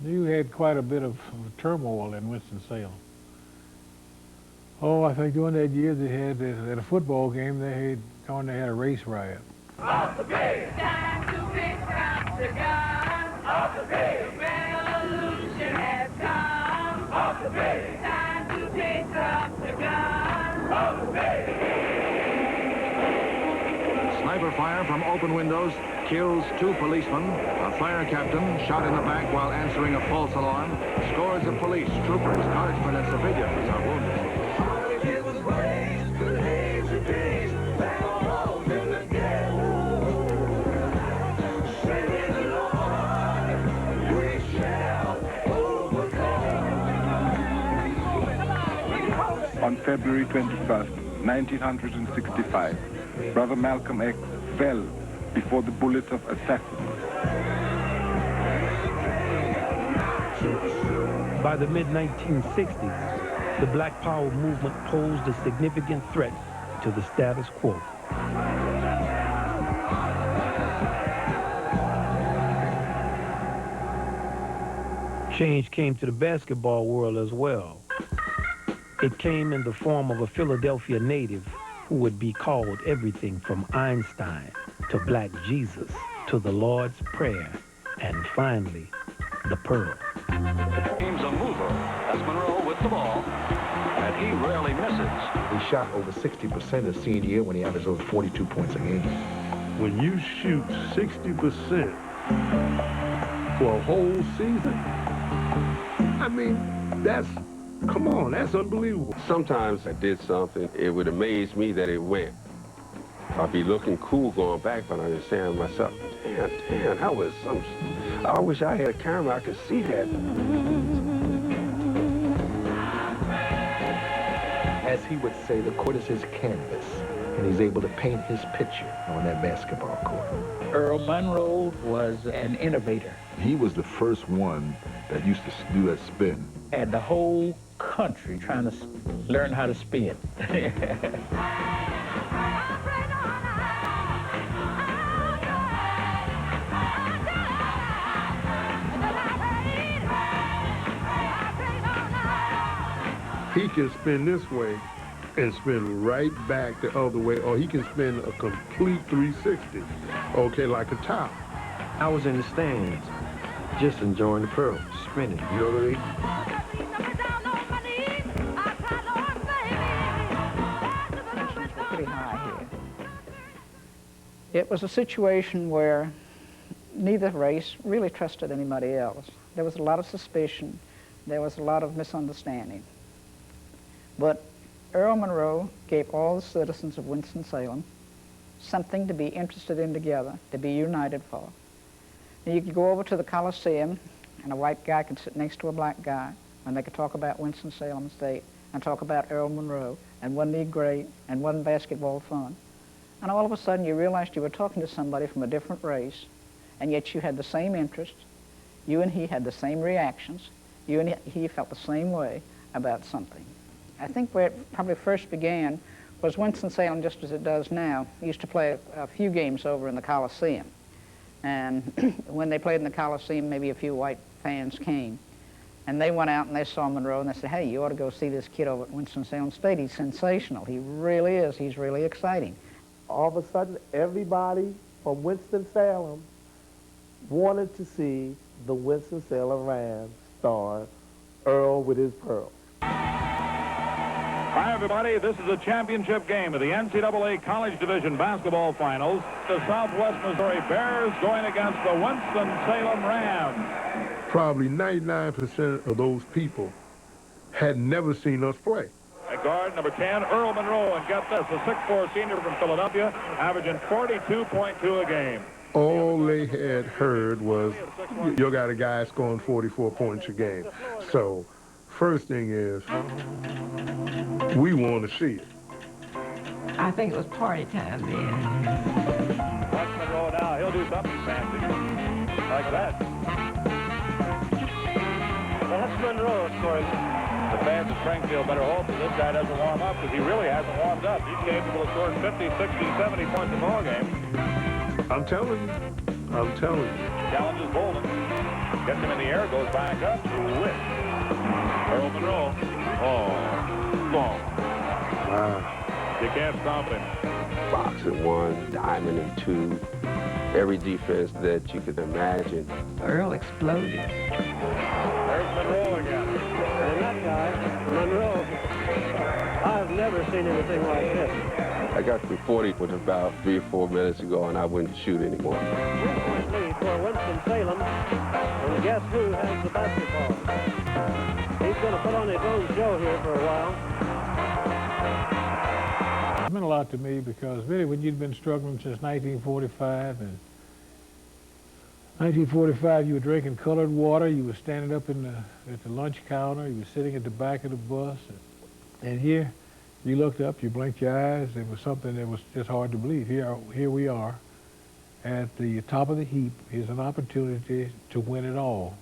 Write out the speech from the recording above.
You had quite a bit of turmoil in Winston-Salem. Oh, I think during that year they had, at a football game, they had a race riot. Off the base! Time to pick up the gun! Off the base! Revolution has come! Off the base! Time to pick up the gun! Off the base! Sniper fire from open windows kills 2 policemen. A fire captain shot in the back while answering a false alarm. Scores of police, troopers, guardsmen, and civilians are wounded. On February 21st, 1965, Brother Malcolm X fell before the bullets of assassins. By the mid-1960s, the Black Power movement posed a significant threat to the status quo. Change came to the basketball world as well. It came in the form of a Philadelphia native who would be called everything from Einstein to Black Jesus to the Lord's Prayer and finally, the Pearl. Team's a mover as Monroe with the ball, and he rarely misses. He shot over 60% his senior year when he averaged over 42 points a game. When you shoot 60% for a whole season, I mean, come on, that's unbelievable. Sometimes I did something, it would amaze me that it went. I'd be looking cool going back, but I'm just saying to myself, damn, that was some... I wish I had a camera, I could see that. As he would say, the court is his canvas, and he's able to paint his picture on that basketball court. Earl Monroe was an innovator. He was the first one that used to do that spin. Had the whole country trying to learn how to spin. He can spin this way and spin right back the other way, or he can spin a complete 360, okay, like a top. I was in the stands, just enjoying the pearl, spinning, you know what I mean? Pretty high here. It was a situation where neither race really trusted anybody else. There was a lot of suspicion. There was a lot of misunderstanding. But Earl Monroe gave all the citizens of Winston-Salem something to be interested in together, to be united for. And you could go over to the Coliseum, and a white guy could sit next to a black guy, and they could talk about Winston-Salem State, and talk about Earl Monroe, and wasn't he great, and wasn't basketball fun. And all of a sudden you realized you were talking to somebody from a different race, and yet you had the same interests, you and he had the same reactions, you and he felt the same way about something. I think where it probably first began was Winston-Salem, just as it does now, used to play a few games over in the Coliseum. And when they played in the Coliseum, maybe a few white fans came. And they went out and they saw Monroe and they said, hey, you ought to go see this kid over at Winston-Salem State. He's sensational. He really is. He's really exciting. All of a sudden, everybody from Winston-Salem wanted to see the Winston-Salem Rams star Earl with his pearl. Hi, everybody. This is a championship game of the NCAA College Division Basketball Finals. The Southwest Missouri Bears going against the Winston-Salem Rams. Probably 99% of those people had never seen us play. At guard, number 10, Earl Monroe, and get this, a 6'4" senior from Philadelphia, averaging 42.2 a game. All they had heard was, you got a guy scoring 44 points a game. So, first thing is, we want to see it. I think it was party time then. Watch Monroe now. He'll do something fancy. Like that. Well, that's Monroe, of course. The fans of Springfield better hope that this guy doesn't warm up, because he really hasn't warmed up. He's capable of scoring 50, 60, 70 points a ball game. I'm telling you. I'm telling you. Challenge is Bolden. Gets him in the air, goes back up, whip. Earl Monroe. Oh, ball. Wow. You can't stop him. Boxing 1, diamond and 2, every defense that you could imagine. Earl exploded. There's Monroe again. And that guy, Monroe, I've never seen anything like this. I got to 40 with about 3 or 4 minutes ago, and I wouldn't shoot anymore. 3-point lead for Winston-Salem. And guess who has the basketball? He's going to put on his own show here for a while. It meant a lot to me because really when you'd been struggling since 1945, and 1945 you were drinking colored water, you were standing up at the lunch counter, you were sitting at the back of the bus, and here you looked up, you blinked your eyes, it was something that was just hard to believe. Here we are at the top of the heap. Here's an opportunity to win it all.